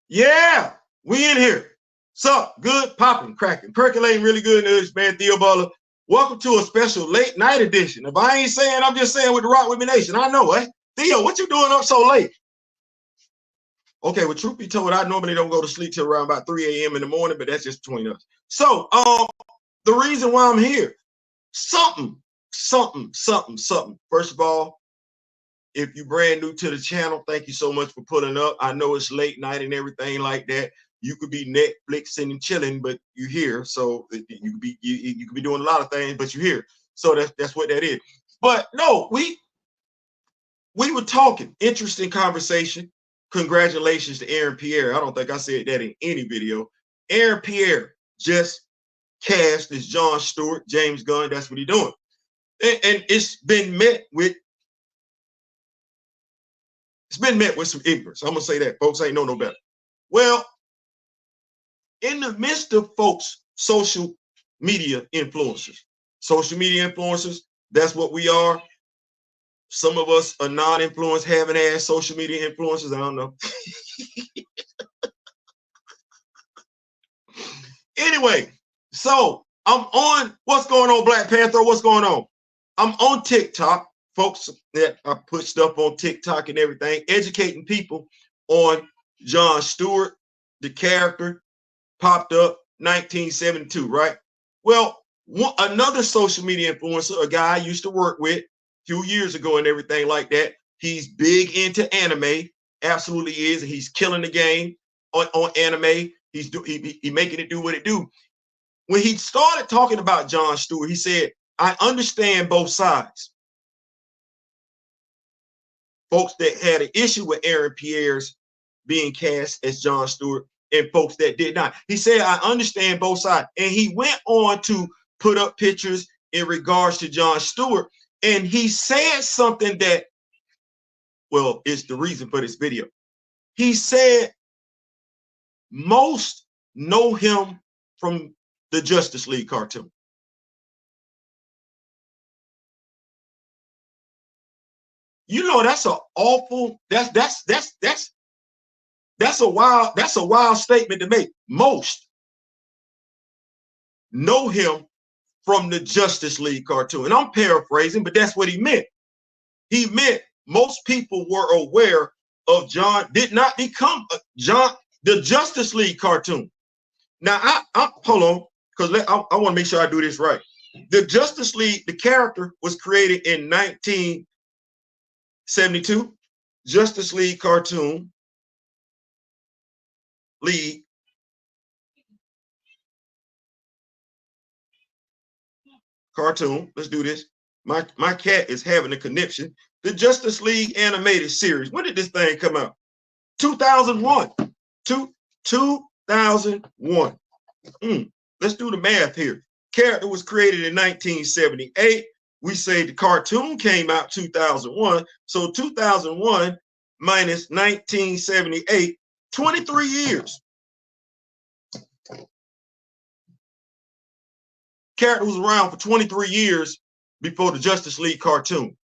Yeah, we in here. Sup, good, popping, cracking, percolating really good news, man. Theo Butler. Welcome to a special late night edition. If I ain't saying, I'm just saying with the Rock With Me Nation. I know, eh? Theo, what you doing up so late? Okay, well, truth be told, I normally don't go to sleep till around about 3 a.m. in the morning, but that's just between us. So, the reason why I'm here, something. First of all, if you're brand new to the channel, thank you so much for pulling up. I know it's late night and everything like that. You could be Netflixing and chilling, but you're here. So you could be doing a lot of things, but you're here. So that's what that is. But no, we were talking, interesting conversation. Congratulations to Aaron Pierre. I don't think I said that in any video. Aaron Pierre just cast as John Stewart, James Gunn. That's what he's doing. And it's been met with some ignorance. I'm gonna say that folks ain't know no better. Well, in the midst of folks, social media influencers, that's what we are. Some of us are non-influenced, haven't had social media influencers. I don't know. Anyway, so I'm on. What's going on, Black Panther? What's going on? I'm on TikTok. Folks, that I put stuff on TikTok and everything, educating people on John Stewart, the character, popped up 1972, right? Well, another social media influencer, a guy I used to work with a few years ago and everything like that. He's big into anime, absolutely is, and he's killing the game on anime. He's making it do what it do. When he started talking about John Stewart, he said, I understand both sides. Folks that had an issue with Aaron Pierre's being cast as John Stewart and folks that did not. He said, I understand both sides. And he went on to put up pictures in regards to John Stewart. And he said something that, well, is the reason for this video. He said, most know him from the Justice League cartoon. You know, that's a awful, that's a wild statement to make. Most know him from the Justice League cartoon. And I'm paraphrasing, but that's what he meant. He meant most people were aware of John, did not become the Justice League cartoon. Now, I hold on, because I want to make sure I do this right. The Justice League, the character was created in 1972. Justice League cartoon. League. Cartoon. Let's do this. My cat is having a conniption. The Justice League animated series. When did this thing come out? 2001. 2001. Let's do the math here. Character was created in 1978. We say the cartoon came out 2001. So 2001 minus 1978, 23 years. Character was around for 23 years before the Justice League cartoon.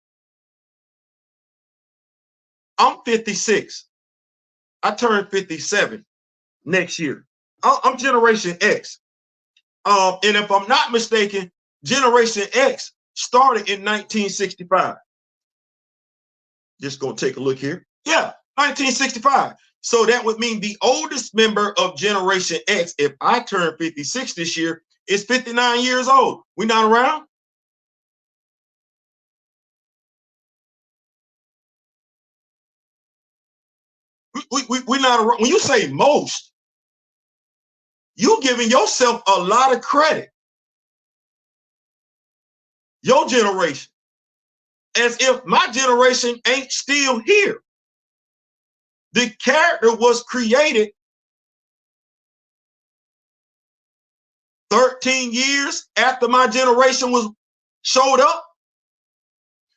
I'm 56. I turn 57 next year. I'm Generation X. And if I'm not mistaken, Generation X started in 1965. Just gonna take a look here. Yeah, 1965. So that would mean the oldest member of Generation X, if I turn 56 this year, is 59 years old. We not around? We're not around. When you say most, you're giving yourself a lot of credit. Your generation. As if my generation ain't still here. The character was created 13 years after my generation was showed up.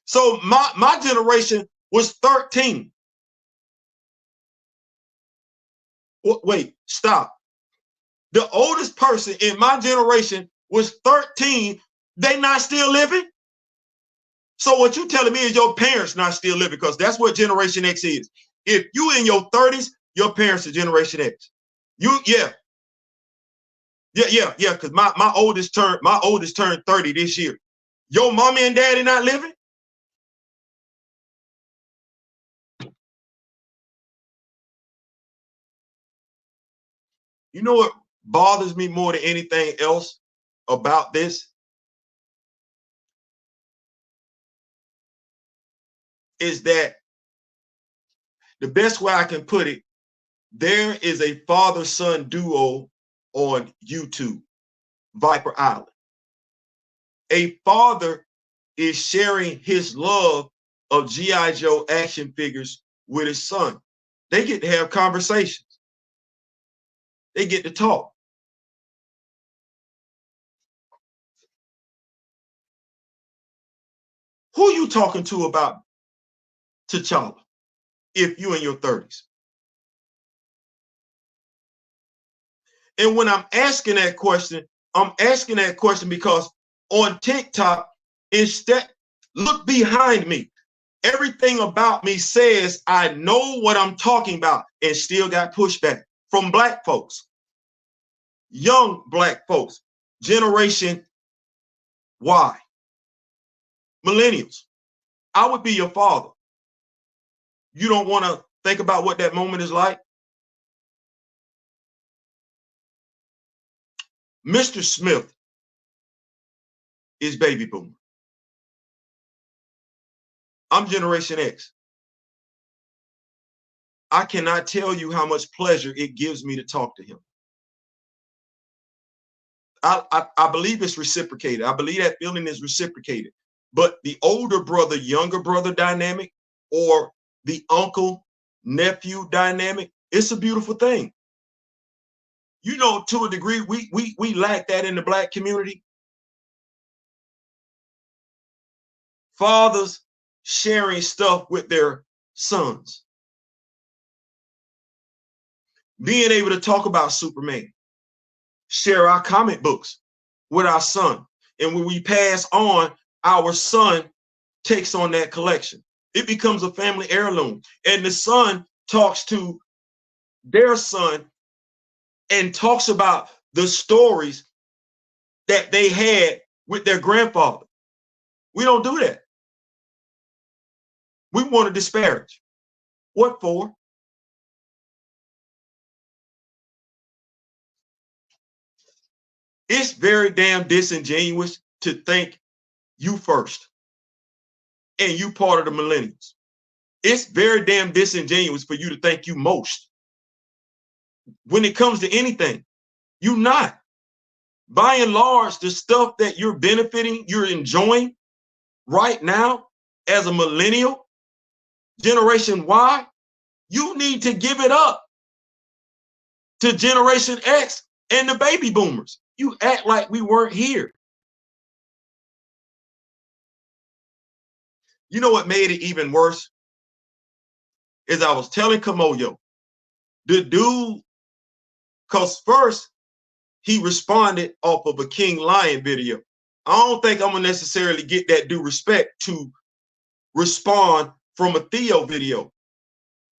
So my generation was 13. Wait, stop. The oldest person in my generation was 13. They not still living? So what you telling me is your parents not still living, because that's what Generation X is. If you in your 30s, Your parents are Generation X. Yeah. Because my oldest turned 30 this year. Your mommy and daddy not living? You know what bothers me more than anything else about this? Is that the best way I can put it, there is a father-son duo on YouTube, Viper Island. A father is sharing his love of G.I. Joe action figures with his son. They get to have conversations. They get to talk. Who are you talking to about T'Challa if you're in your 30s? And when I'm asking that question because on TikTok, instead, look behind me. Everything about me says I know what I'm talking about, and still got pushback from black folks, young black folks, Generation Y, millennials. I would be your father. You don't want to think about what that moment is like? Mr. Smith is baby boomer. I'm Generation X. I cannot tell you how much pleasure it gives me to talk to him. I believe it's reciprocated. I believe that feeling is reciprocated. But the older brother, younger brother dynamic, or the uncle, nephew dynamic, it's a beautiful thing. You know, to a degree, we lack that in the black community. Fathers sharing stuff with their sons. Being able to talk about Superman, share our comic books with our son. And when we pass on, our son takes on that collection. It becomes a family heirloom. And the son talks to their son and talks about the stories that they had with their grandfather. We don't do that. We want to disparage. What for? It's very damn disingenuous to think you first and you part of the millennials. It's very damn disingenuous for you to think you most. When it comes to anything, you're not. By and large, the stuff that you're benefiting, you're enjoying right now as a millennial, Generation Y, you need to give it up to Generation X and the baby boomers. You act like we weren't here. You know what made it even worse? Is I was telling Kamoyo, the dude, because first he responded off of a King Lion video. I don't think I'm gonna necessarily get that due respect to respond from a Theo video.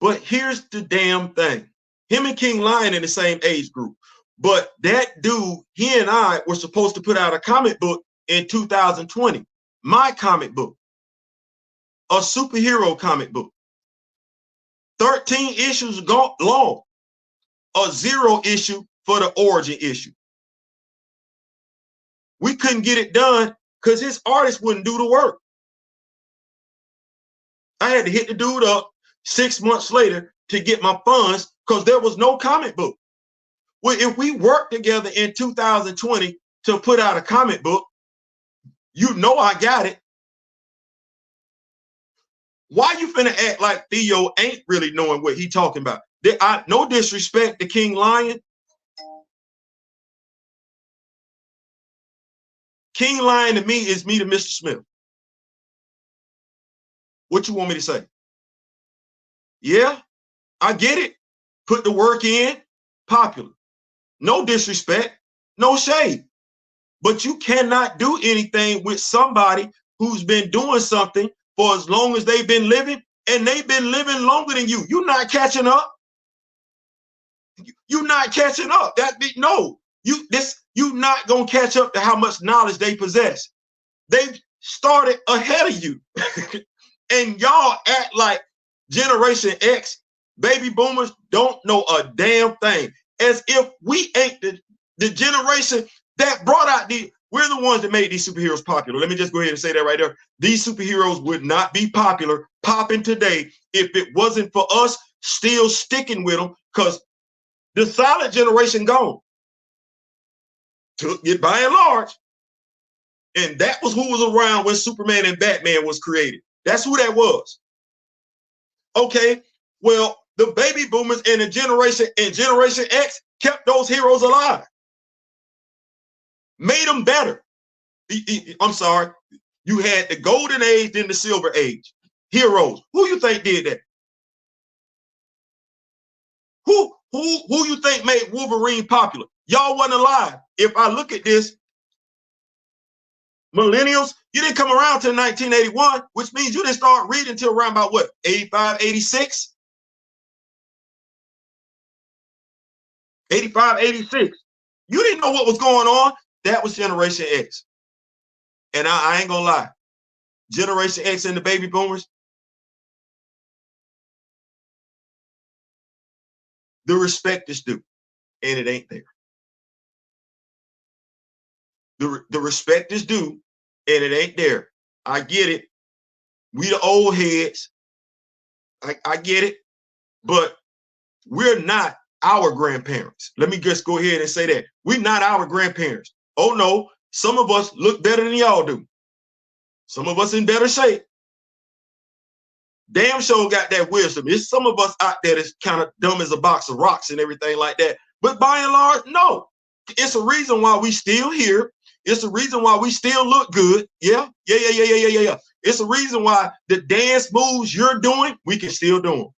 But here's the damn thing. Him and King Lion in the same age group. But that dude, he and I were supposed to put out a comic book in 2020. My comic book. A superhero comic book. 13 issues long. A 0 issue for the origin issue. We couldn't get it done because his artist wouldn't do the work. I had to hit the dude up 6 months later to get my funds because there was no comic book. Well, if we worked together in 2020 to put out a comic book, you know I got it. Why you finna act like Theo ain't really knowing what he talking about? No disrespect to King Lion. King Lion to me is me to Mr. Smith. What you want me to say? Yeah, I get it. Put the work in, popular. No disrespect, no shade. But you cannot do anything with somebody who's been doing something for as long as they've been living, and they've been living longer than you. You're not catching up. You're not catching up. No, you not gonna catch up to how much knowledge they possess. They've started ahead of you. And y'all act like Generation X, baby boomers don't know a damn thing. As if we ain't the generation that brought out we're the ones that made these superheroes popular. Let me just go ahead and say that right there. These superheroes would not be popping today if it wasn't for us still sticking with them, because the silent generation gone. Took it by and large. And that was who was around when Superman and Batman was created. That's who that was. Okay, well, the baby boomers and Generation X kept those heroes alive. Made them better. I'm sorry. You had the golden age, then the silver age. Heroes. Who you think did that? Who you think made Wolverine popular? Y'all wasn't alive. If I look at this, millennials, you didn't come around till 1981, which means you didn't start reading till around about what, 85, 86? 85, 86. You didn't know what was going on. That was Generation X. And I ain't gonna lie. Generation X and the baby boomers, the respect is due, and it ain't there. The respect is due, and it ain't there. I get it. We the old heads. I get it. But we're not our grandparents. Let me just go ahead and say that. We're not our grandparents. Oh, no. Some of us look better than y'all do. Some of us in better shape. Damn sure got that wisdom. It's some of us out there that's kind of dumb as a box of rocks and everything like that. But by and large, no. It's a reason why we still here. It's a reason why we still look good. Yeah. It's a reason why the dance moves you're doing, we can still do them.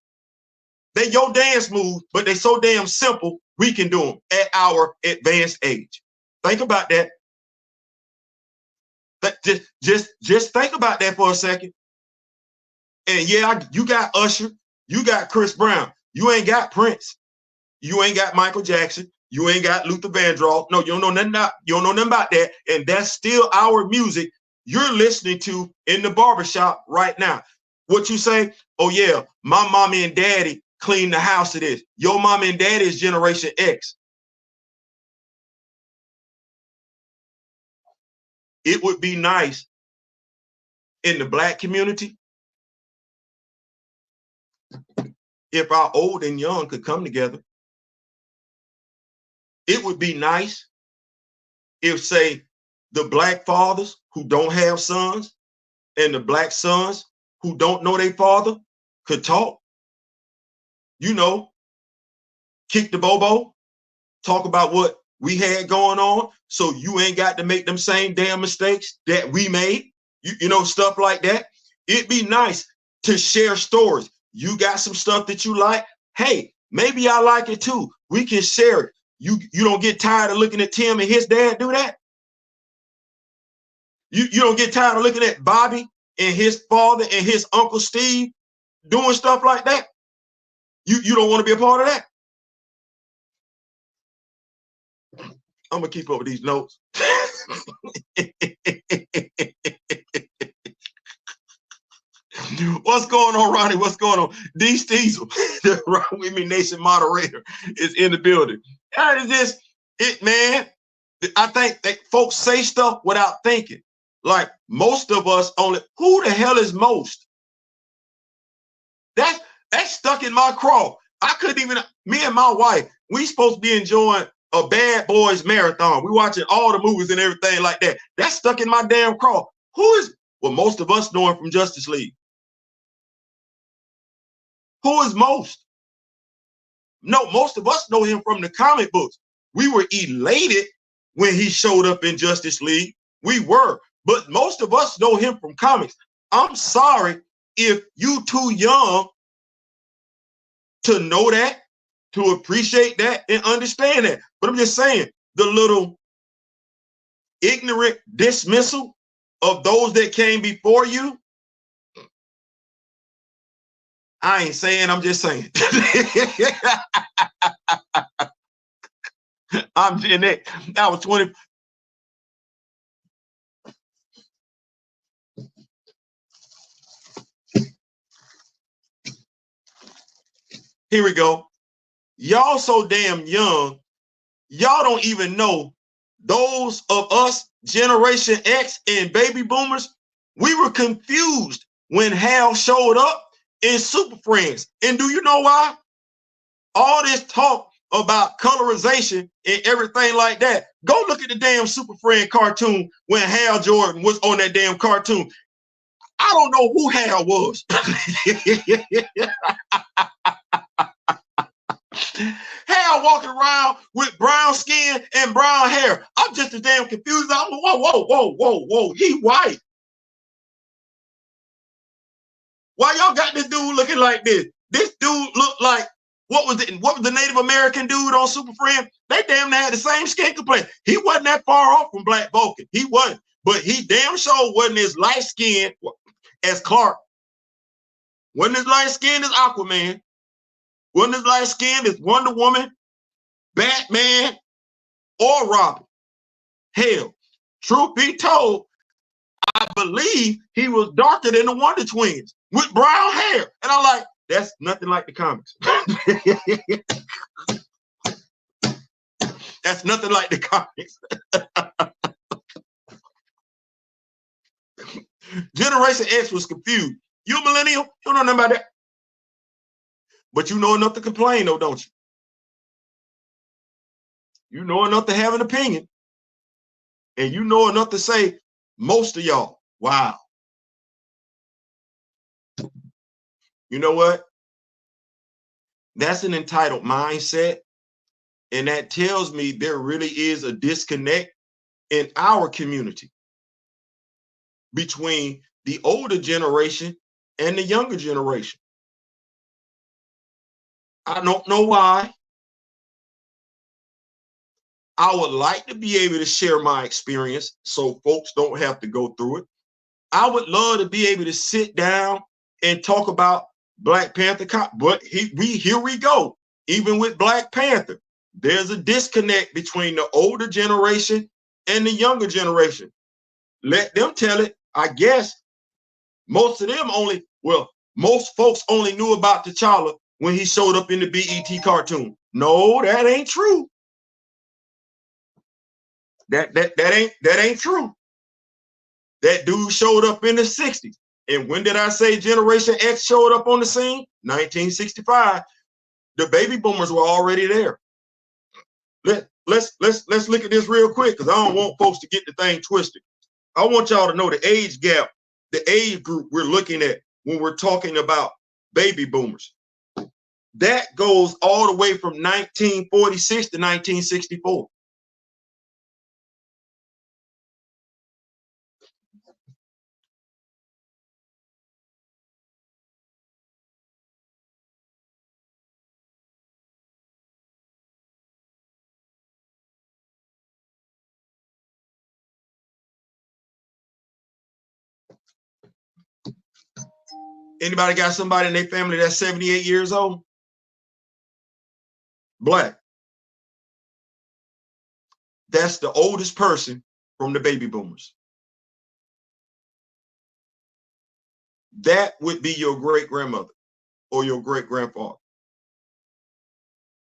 They your dance moves, but they so damn simple, we can do them at our advanced age. Think about that. Just think about that for a second. And yeah, you got Usher, you got Chris Brown, you ain't got Prince, you ain't got Michael Jackson, you ain't got Luther Vandross. No, you don't know nothing about that. And that's still our music you're listening to in the barbershop right now. What you say? Oh yeah, my mommy and daddy clean the house to this. Your mommy and daddy is Generation X. It would be nice in the Black community if our old and young could come together. It would be nice if, say, the Black fathers who don't have sons and the Black sons who don't know their father could talk. You know, kick the bobo, talk about what we had going on, so you ain't got to make them same damn mistakes that we made. You know, stuff like that. It'd be nice to share stories. You got some stuff that you like. Hey, maybe I like it too. We can share it. You don't get tired of looking at Tim and his dad do that? You don't get tired of looking at Bobby and his father and his Uncle Steve doing stuff like that? You don't want to be a part of that? I'm gonna keep up with these notes. What's going on, Ronnie? What's going on? D. Steezel, the Rock With Me Nation moderator, is in the building. How is this? Man, I think that folks say stuff without thinking. Like most of us only, who the hell is most? That's stuck in my craw. I couldn't even, me and my wife, we supposed to be enjoying a Bad Boys marathon. We watching all the movies and everything like that. That's stuck in my damn craw. Who is, well, most of us know him from Justice League. Who is most? No, most of us know him from the comic books. We were elated when he showed up in Justice League. We were, but most of us know him from comics. I'm sorry if you too young to know that, to appreciate that and understand that. But I'm just saying, the little ignorant dismissal of those that came before you, I ain't saying, I'm just saying. I'm Gen X. I was 20. Here we go. Y'all so damn young. Y'all don't even know those of us, Generation X and baby boomers, we were confused when Hal showed up in Super Friends. And do you know why? All this talk about colorization and everything like that. Go look at the damn Super Friend cartoon when Hal Jordan was on that damn cartoon. I don't know who Hal was. Hal walking around with brown skin and brown hair. I'm just as damn confused. I'm whoa. He white. Why y'all got this dude looking like this? This dude looked like what was the Native American dude on Super Friend? They damn near had the same skin complexion. He wasn't that far off from Black Vulcan. He wasn't, but he damn sure wasn't as light skinned as Clark. Wasn't as light skinned as Aquaman. Wasn't as light skinned as Wonder Woman, Batman, or Robin. Hell, truth be told, I believe he was darker than the Wonder Twins with brown hair. And I'm like, that's nothing like the comics. That's nothing like the comics. Generation X was confused. You a millennial? You don't know nothing about that. But you know enough to complain, though, don't you? You know enough to have an opinion. And you know enough to say, most of y'all, wow. You know what? That's an entitled mindset. And that tells me there really is a disconnect in our community between the older generation and the younger generation. I don't know why. I would like to be able to share my experience so folks don't have to go through it. I would love to be able to sit down and talk about Black Panther, but here we go. Even with Black Panther, there's a disconnect between the older generation and the younger generation. Let them tell it. I guess most of them most folks only knew about T'Challa when he showed up in the BET cartoon. No, that ain't true. That ain't true. That dude showed up in the 60s. And when did I say Generation X showed up on the scene? 1965. The baby boomers were already there. Let's look at this real quick, because I don't want folks to get the thing twisted. I want y'all to know the age gap, the age group we're looking at when we're talking about baby boomers. That goes all the way from 1946 to 1964. Anybody got somebody in their family that's 78 years old? Black. That's the oldest person from the baby boomers. That would be your great grandmother or your great grandfather.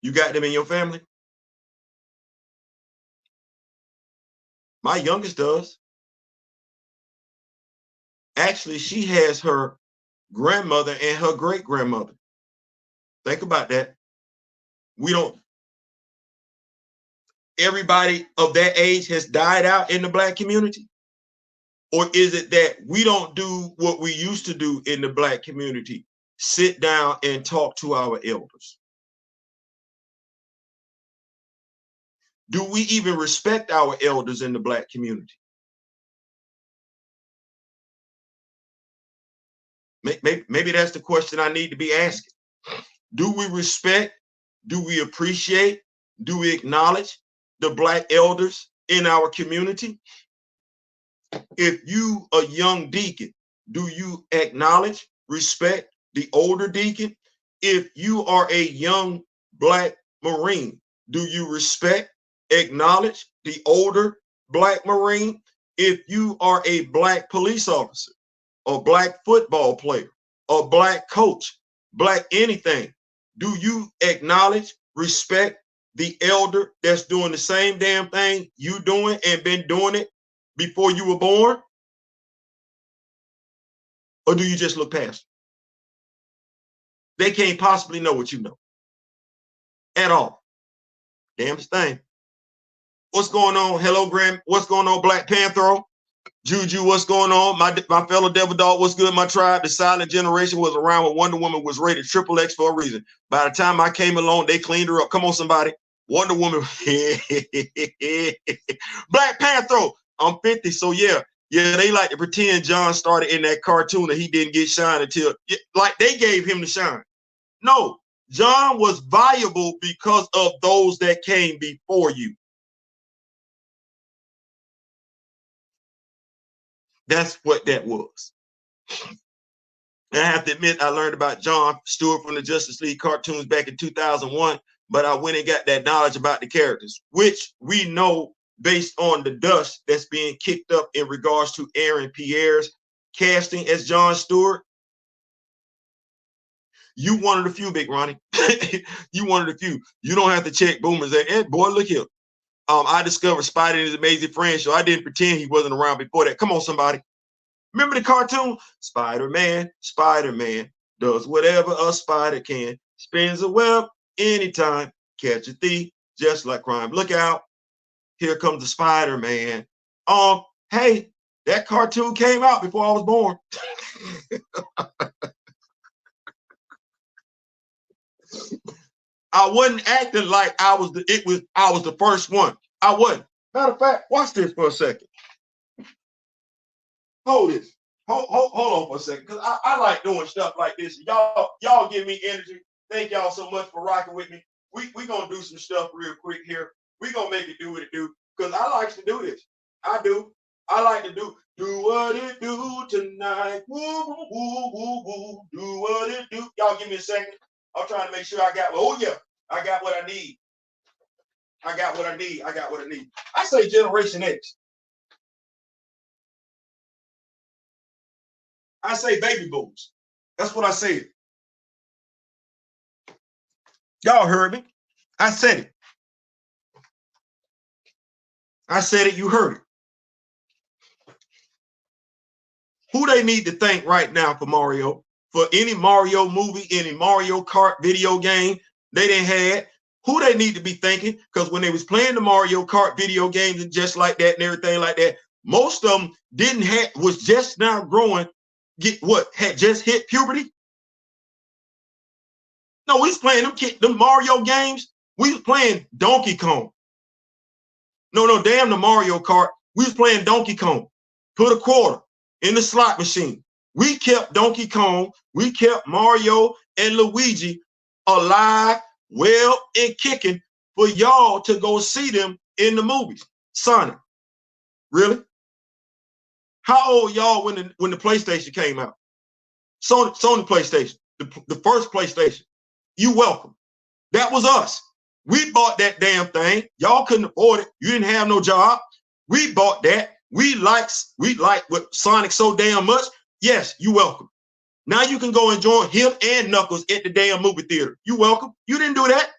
You got them in your family? My youngest does. Actually, she has her grandmother and her great grandmother. Think about that. We don't, everybody of that age has died out in the Black community? Or is it that we don't do what we used to do in the Black community? Sit down and talk to our elders. Do we even respect our elders in the Black community? Maybe that's the question I need to be asking. Do we respect? Do we appreciate? Do we acknowledge the Black elders in our community? If you a young deacon, do you acknowledge, respect the older deacon? If you are a young Black Marine, do you respect, acknowledge the older Black Marine? If you are a Black police officer, or Black football player, or Black coach, Black anything, do you acknowledge, respect the elder that's doing the same damn thing you doing and been doing it before you were born? Or do you just look past it? They can't possibly know what you know at all. Damnest thing. What's going on? Hello, Graham. What's going on, Black Panther? Juju, what's going on? My fellow devil dog, what's good? My tribe, the silent generation, was around when Wonder Woman was rated XXX for a reason. By the time I came along, they cleaned her up. Come on, somebody. Wonder Woman. Black Panther. I'm 50, so yeah, they like to pretend John started in that cartoon and he didn't get shine until, like, they gave him the shine. No, John was viable because of those that came before you. That's what that was. And I have to admit, I learned about John Stewart from the Justice League cartoons back in 2001, but I went and got that knowledge about the characters, which we know based on the dust that's being kicked up in regards to Aaron Pierre's casting as John Stewart. You one of the few, Big Ronnie. You one of the few. You don't have to check boomers. Hey, boy, look here. I discovered Spider and His Amazing Friends show. I didn't pretend he wasn't around before that. Come on, somebody. Remember the cartoon? Spider-Man does whatever a spider can. Spins a web anytime. Catch a thief just like crime. Look out. Here comes the Spider-Man. Hey, that cartoon came out before I was born. I wasn't acting like I was the first one. I wasn't. Matter of fact, watch this for a second. Hold this. Hold on for a second, because I like doing stuff like this. Y'all give me energy. Thank y'all so much for rocking with me. We gonna do some stuff real quick here. We gonna make it do what it do, because I like to do this. I do. I like to do what it do tonight. Woo, woo, woo, woo, woo. Do what it do. Y'all give me a second. I'm trying to make sure I got. Oh yeah, I got what I need. I got what I need. I say Generation X. I say baby boomers. That's what I said. Y'all heard me. I said it. I said it. You heard it. Who they need to thank right now for Mario? For any Mario movie, any Mario Kart video game they didn't had, who they need to be thanking? Because when they was playing the Mario Kart video games and just like that and everything like that, most of them was just now growing. Had just hit puberty? No, we was playing them Mario games. We was playing Donkey Kong. No, damn the Mario Kart. We was playing Donkey Kong. Put a quarter in the slot machine. We kept Donkey Kong. We kept Mario and Luigi alive, well, and kicking for y'all to go see them in the movies. Sonic. Really? How old y'all when the PlayStation came out? Sony PlayStation, the first PlayStation. You welcome. That was us. We bought that damn thing. Y'all couldn't afford it. You didn't have no job. We bought that. We like with Sonic so damn much. Yes, you welcome. Now you can go enjoy him and Knuckles at the damn movie theater. You welcome. You didn't do that.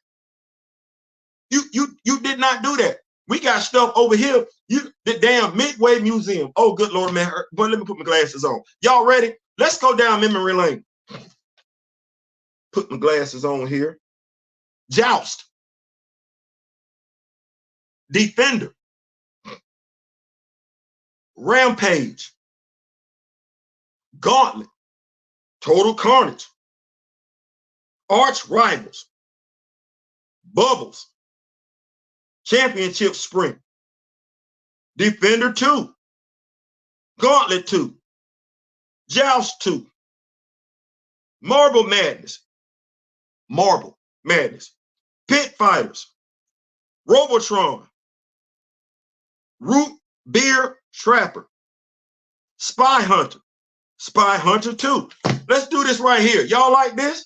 You did not do that. We got stuff over here. The damn Midway Museum. Oh, good Lord, man. But let me put my glasses on. Y'all ready? Let's go down memory lane. Put my glasses on here. Joust. Defender. Rampage. Gauntlet. Total Carnage. Arch Rivals. Bubbles. Championship Sprint. Defender 2. Gauntlet 2. Joust 2. Marble Madness. Pit Fighters. Robotron. Root Beer Trapper. Spy Hunter 2. Let's do this right here. Y'all like this?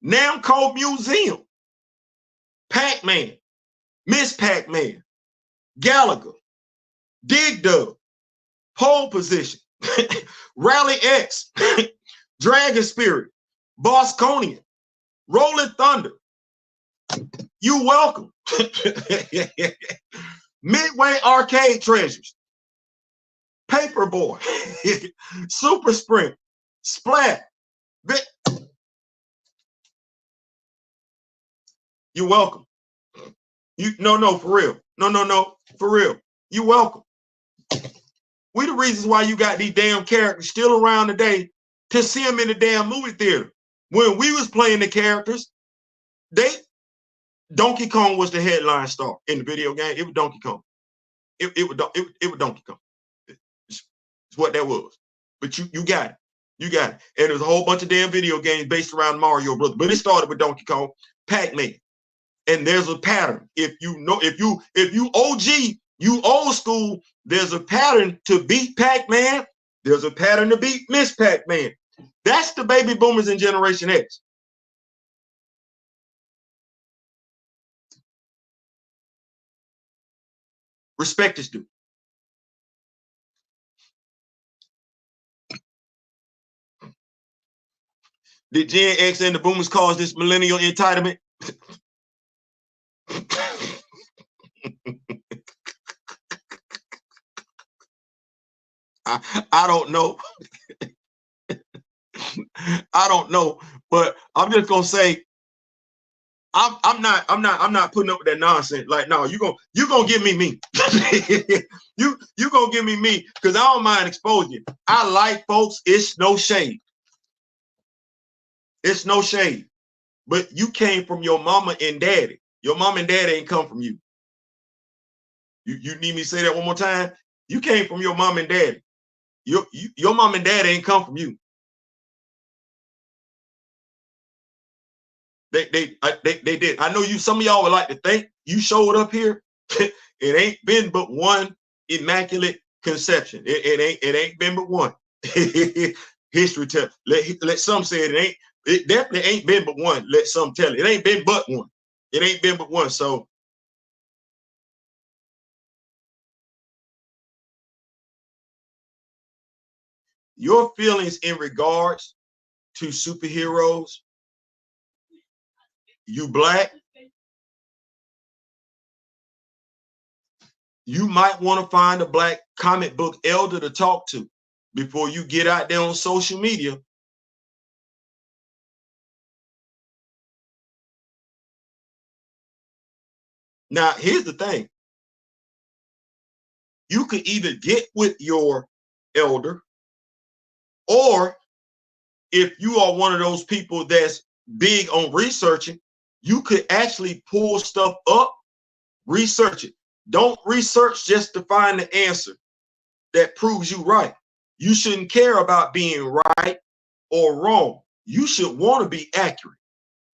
Namco Museum. Pac-Man. Miss Pac-Man, Gallagher, Dig Dug, Pole Position, Rally X, Dragon Spirit, Bosconian, Rolling Thunder. You welcome. Midway Arcade Treasures, Paperboy, Super Sprint, Splat. You're welcome. No, for real. No, for real. You're welcome. We the reasons why you got these damn characters still around today to see them in the damn movie theater. When we was playing the characters, Donkey Kong was the headline star in the video game. It was Donkey Kong. It was Donkey Kong. It's what that was. But you got it. You got it. And there's a whole bunch of damn video games based around Mario Brothers. But it started with Donkey Kong, Pac-Man. And there's a pattern. If you OG, you old school, there's a pattern to beat Pac-Man. There's a pattern to beat Miss Pac-Man. That's the baby boomers in Generation X. Respect is due. Did Gen X and the boomers cause this millennial entitlement? I don't know. I don't know, but I'm just gonna say I'm not putting up with that nonsense. Like, no, you gonna give me you gonna give me because I don't mind exposure. I like folks. It's no shade. It's no shade. But you came from your mama and daddy. Your mom and daddy ain't come from you. You need me to say that one more time? You came from your mom and daddy. Your mom and daddy ain't come from you. They did. I know you. Some of y'all would like to think you showed up here. It ain't been but one immaculate conception. It ain't been but one. History tell. Let some say it ain't. It definitely ain't been but one. Let some tell it. It ain't been but one. It ain't been but one. So your feelings in regards to superheroes, you black, you might want to find a black comic book elder to talk to before you get out there on social media. Now, here's the thing. You could either get with your elder, or if you are one of those people that's big on researching, you could actually pull stuff up, research it. Don't research just to find the answer that proves you right. You shouldn't care about being right or wrong. You should want to be accurate.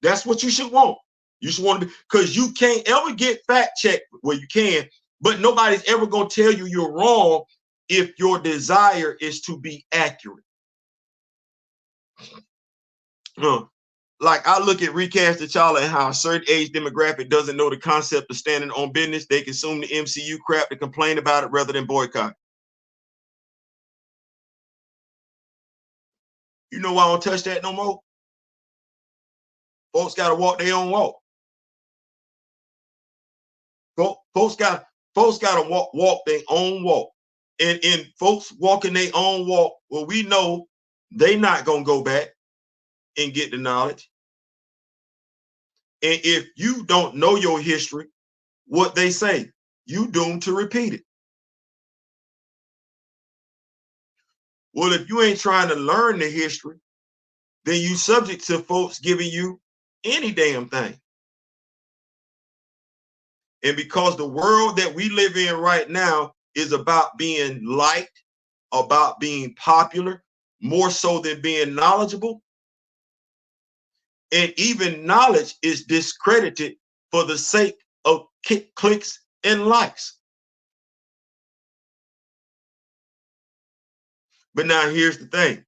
That's what you should want. You should want to be, because you can't ever get fact checked. Well, you can, but nobody's ever going to tell you you're wrong if your desire is to be accurate. Like, I look at Recast T'Challa and how a certain age demographic doesn't know the concept of standing on business. They consume the MCU crap to complain about it rather than boycott. You know why I don't touch that no more? Folks got to walk their own walk. Folks got to walk their own walk. And folks walking their own walk, well, we know they not going to go back and get the knowledge. And if you don't know your history, what they say, you doomed to repeat it. Well, if you ain't trying to learn the history, then you subject to folks giving you any damn thing. And because the world that we live in right now is about being liked, about being popular, more so than being knowledgeable, and even knowledge is discredited for the sake of clicks and likes. But now here's the thing.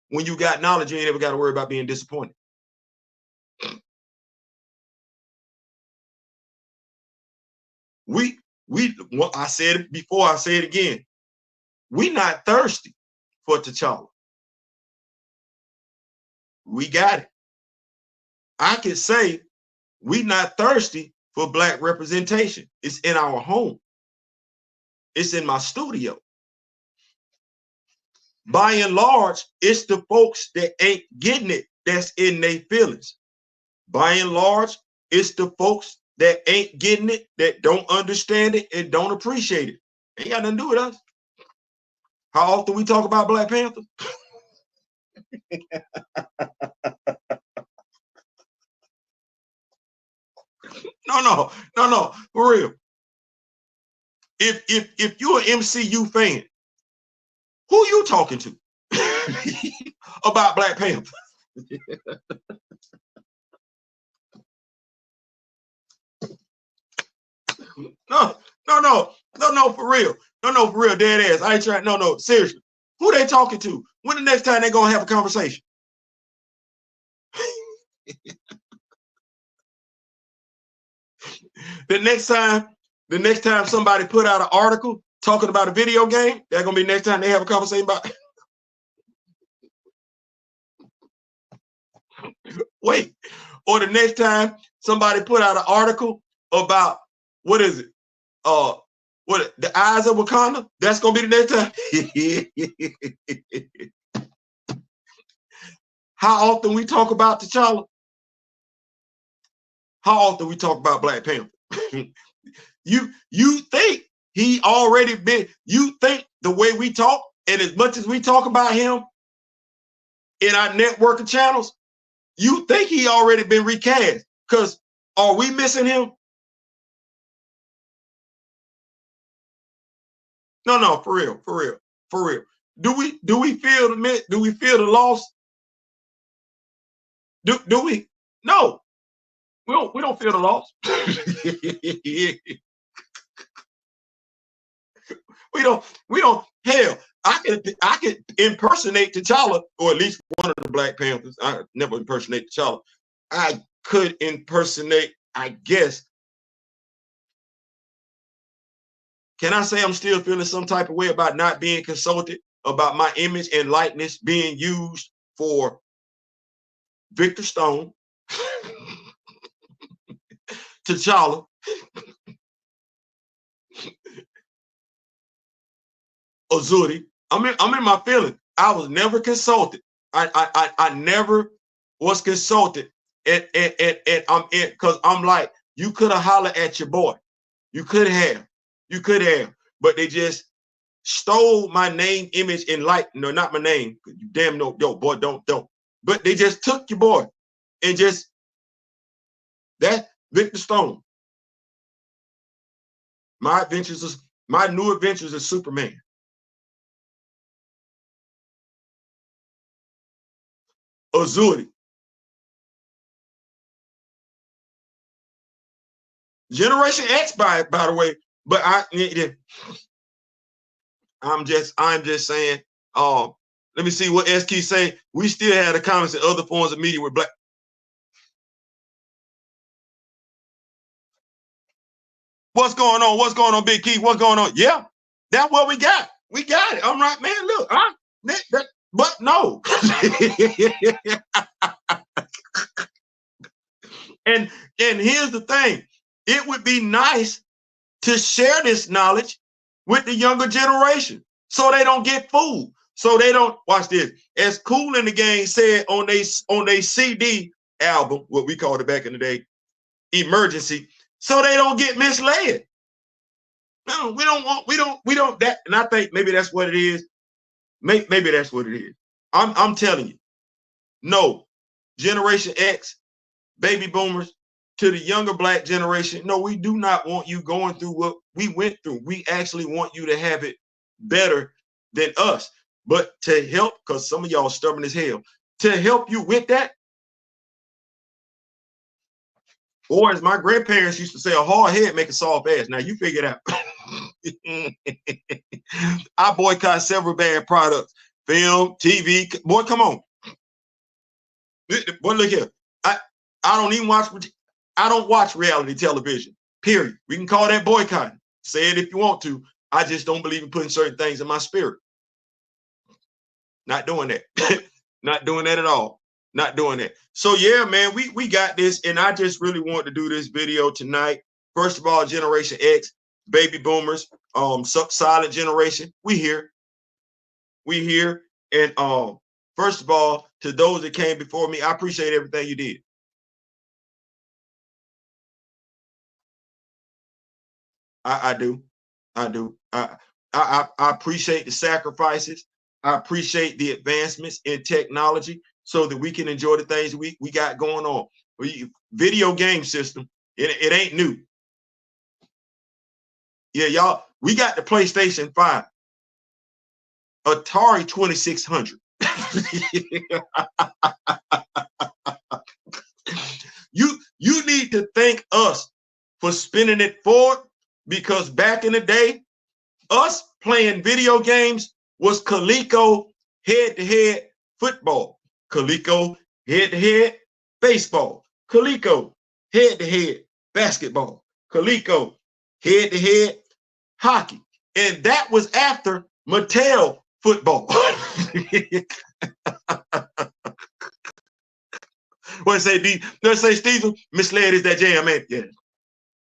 When you got knowledge, you ain't ever got to worry about being disappointed. well, I said it before, I say it again. We not thirsty for T'Challa. We got it. I can say we not thirsty for Black representation. It's in our home. It's in my studio. By and large, it's the folks that ain't getting it that's in their feelings. By and large, it's the folks that ain't getting it, that don't understand it, and don't appreciate it. Ain't got nothing to do with us. How often we talk about Black Panther? No, for real. If you're an MCU fan, who you talking to about Black Panther? No, for real. No, for real, dead ass. I ain't trying. No, seriously. Who they talking to? When the next time they gonna have a conversation? The next time somebody put out an article talking about a video game, that's gonna be the next time they have a conversation about. Wait, or the next time somebody put out an article about what is it? What the eyes of Wakanda? That's gonna be the next time. How often we talk about T'Challa? How often we talk about Black Panther? You think he already been? You think the way we talk, and as much as we talk about him in our networking channels, you think he already been recast? Because are we missing him? No, for real. Do we feel the loss? Do we? No, we don't feel the loss. we don't. Hell, I could impersonate T'Challa, or at least one of the Black Panthers. I never impersonate T'Challa. I could impersonate, I guess. Can I say I'm still feeling some type of way about not being consulted about my image and likeness being used for Victor Stone, T'Challa, Azuri? I'm in my feelings. I was never consulted. I never was consulted, and I'm in, because I'm like, you could have hollered at your boy. You could have, but they just stole my name, image, and light. No, not my name. You damn no, yo, boy, don't. But they just took your boy and just that Victor Stone. My new adventures as Superman. Azuri. Generation X, by the way. But I'm just saying. Let me see what SK say. We still had the comments in other forms of media with Black. What's going on? What's going on, Big Key? What's going on? Yeah, that's what we got. We got it. I'm right, man. Look, but no. and here's the thing. It would be nice to share this knowledge with the younger generation so they don't get fooled. So they don't, watch this. As Kool and the Gang said on they CD album, what we called it back in the day, Emergency, so they don't get misled. No, we don't that, and I think maybe that's what it is. Maybe that's what it is. I'm telling you, no, Generation X, baby boomers, to the younger Black generation, no, we do not want you going through what we went through. We actually want you to have it better than us. But to help, because some of y'all stubborn as hell, to help you with that, or as my grandparents used to say, a hard head make a soft ass. Now you figure it out. I boycott several bad products, film, TV. Boy, come on. Boy, look here. I don't watch reality television. Period. We can call that boycotting. Say it if you want to. I just don't believe in putting certain things in my spirit. Not doing that. Not doing that at all. Not doing that. So yeah, man, we got this, and I just really want to do this video tonight. First of all, Generation X, baby boomers, solid generation. We here. And first of all, to those that came before me, I appreciate everything you did. I do. I appreciate the sacrifices. I appreciate the advancements in technology so that we can enjoy the things we got going on. Video game system, it ain't new. Yeah, y'all, we got the PlayStation 5, Atari 2600. You need to thank us for spinning it forward, because back in the day, us playing video games was Coleco head-to-head football, Coleco head-to-head baseball, Coleco head-to-head basketball, Coleco head-to-head hockey. And that was after Mattel football. What say Steve, misled is that jam, man. Yeah.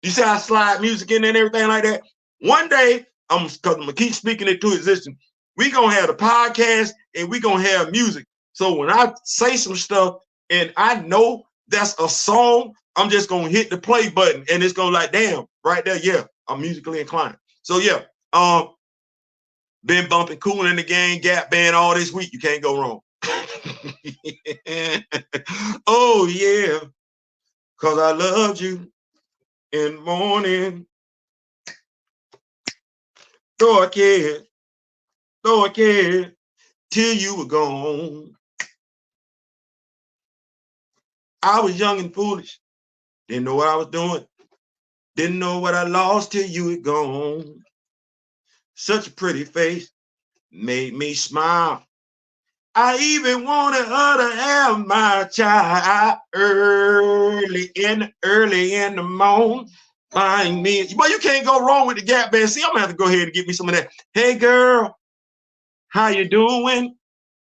You see how I slide music in there and everything like that? One day, I'm gonna keep speaking it to existence. We gonna have the podcast and we gonna have music. So when I say some stuff and I know that's a song, I'm just gonna hit the play button and it's gonna like, damn, right there, yeah, I'm musically inclined. So yeah, been bumping Cool in the Game, Gap Band all this week. You can't go wrong. Oh yeah, cause I loved you in the morning. Throw a kid till you were gone. I was young and foolish, didn't know what I was doing, didn't know what I lost till you were gone. Such a pretty face made me smile. I even wanted her to have my child early in the morning. Find me. Well, you can't go wrong with the Gap Band. See, I'm gonna have to go ahead and get me some of that. Hey girl, how you doing?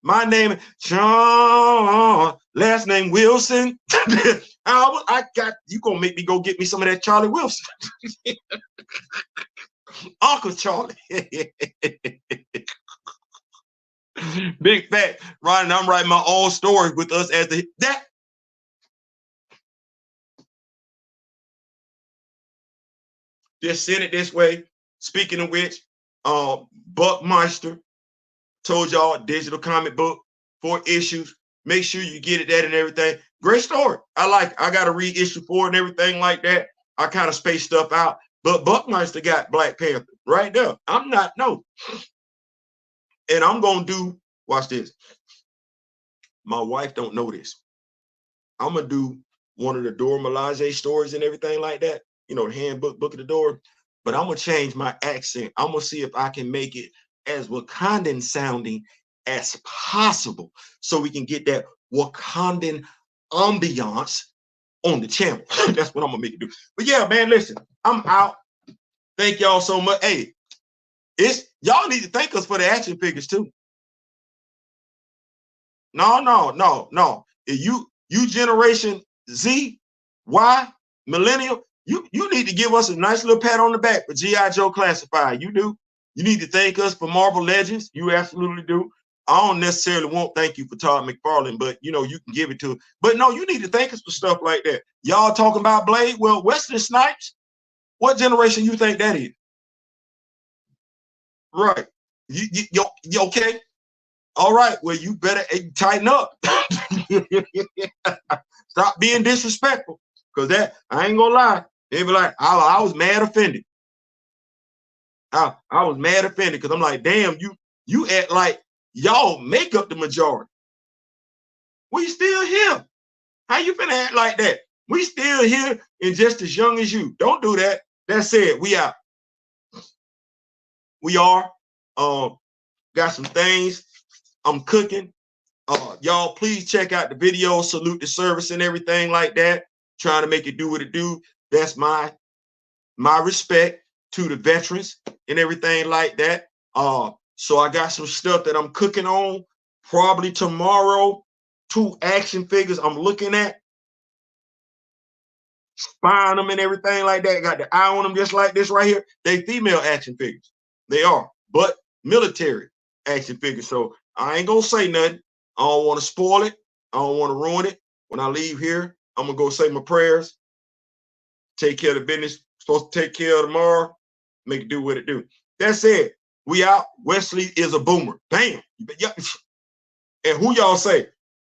My name is John, last name Wilson. I got you gonna make me go get me some of that Charlie Wilson. Uncle Charlie. Big fat, right? And I'm writing my own story with us as that. Just send it this way. Speaking of which, Buckmeister told y'all digital comic book, 4 issues. Make sure you get it that and everything. Great story. I like it. I got to read issue 4 and everything like that. I kind of space stuff out. But Buckmeister got Black Panther right there. I'm not, no. And I'm going to do, watch this. My wife don't know this. I'm going to do one of the Dora Milaje stories and everything like that. You know, the handbook, Book of the Door. But I'm going to change my accent. I'm going to see if I can make it as Wakandan sounding as possible so we can get that Wakandan ambiance on the channel. That's what I'm going to make it do. But yeah, man, listen, I'm out. Thank y'all so much. Hey, y'all need to thank us for the action figures too. No. If you Generation Z, Y, Millennial, you need to give us a nice little pat on the back for G.I. Joe Classified. You do. You need to thank us for Marvel Legends. You absolutely do. I don't necessarily want thank you for Todd McFarlane, but you know, you can give it to. But no, you need to thank us for stuff like that. Y'all talking about Blade? Well, Wesley Snipes, what generation you think that is? Right. You okay? All right. Well, you better tighten up. Stop being disrespectful. Because that, I ain't gonna lie. They be like, I was mad offended. I was mad offended because I'm like, damn, you act like y'all make up the majority. We still here. How you finna act like that? We still here and just as young as you. Don't do that. That's it. We out. We are. Got some things I'm cooking. Y'all please check out the video, salute the service and everything like that. Trying to make it do what it do. That's my my respect to the veterans and everything like that. So I got some stuff that I'm cooking on probably tomorrow. 2 action figures I'm looking at, spying them and everything like that. Got the eye on them just like this right here. They female action figures. They are, but military action figures. So I ain't gonna say nothing. I don't want to spoil it. I don't want to ruin it. When I leave here, I'm gonna go say my prayers, take care of the business supposed to take care of tomorrow, make it do what it do. That's it. We out. Wesley is a boomer. Bam. And who y'all say?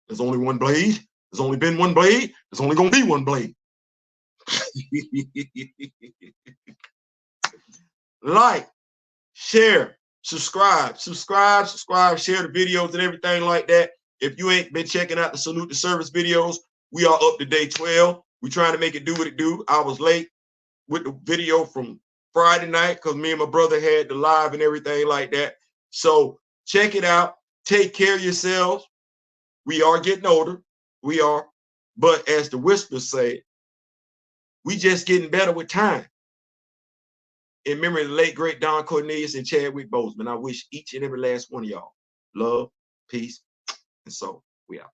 There's only one blade. There's only been one blade. There's only gonna be one blade. Like, share, subscribe, share the videos and everything like that. If you ain't been checking out the Salute the Service videos, we are up to day 12. We're trying to make it do what it do. I was late with the video from Friday night because me and my brother had the live and everything like that. So check it out. Take care of yourselves. We are getting older. We are. But as the whispers say, we just getting better with time. In memory of the late, great Don Cornelius and Chadwick Boseman, I wish each and every last one of y'all love, peace, and soul. We out.